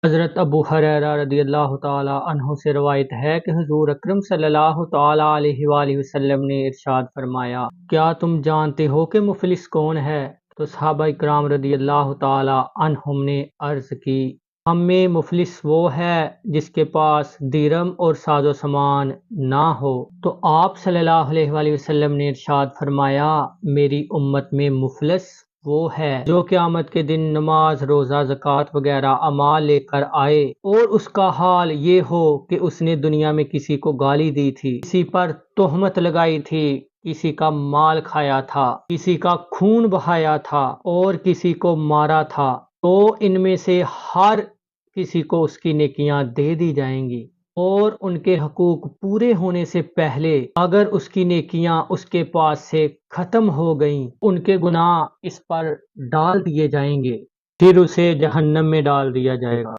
حضرت ابو ہریرہ رضی اللہ تعالی عنہ سے روایت ہے کہ حضور اکرم صلی اللہ تعالی علیہ وآلہ وسلم نے ارشاد فرمایا، کیا تم جانتے ہو کہ مفلس کون ہے؟ تو صحابہ اکرام رضی اللہ تعالی عنہم نے عرض کی، ہم میں مفلس وہ ہے جس کے پاس درہم اور ساز و سامان نہ ہو۔ تو آپ صلی اللہ علیہ وآلہ وسلم نے ارشاد فرمایا، میری امت میں مفلس وہ ہے جو قیامت کے دن نماز، روزہ، زکوٰۃ وغیرہ اعمال لے کر آئے اور اس کا حال یہ ہو کہ اس نے دنیا میں کسی کو گالی دی تھی، کسی پر تہمت لگائی تھی، کسی کا مال کھایا تھا، کسی کا خون بہایا تھا اور کسی کو مارا تھا، تو ان میں سے ہر کسی کو اس کی نیکیاں دے دی جائیں گی، اور ان کے حقوق پورے ہونے سے پہلے اگر اس کی نیکیاں اس کے پاس سے ختم ہو گئیں، ان کے گناہ اس پر ڈال دیے جائیں گے، پھر اسے جہنم میں ڈال دیا جائے گا۔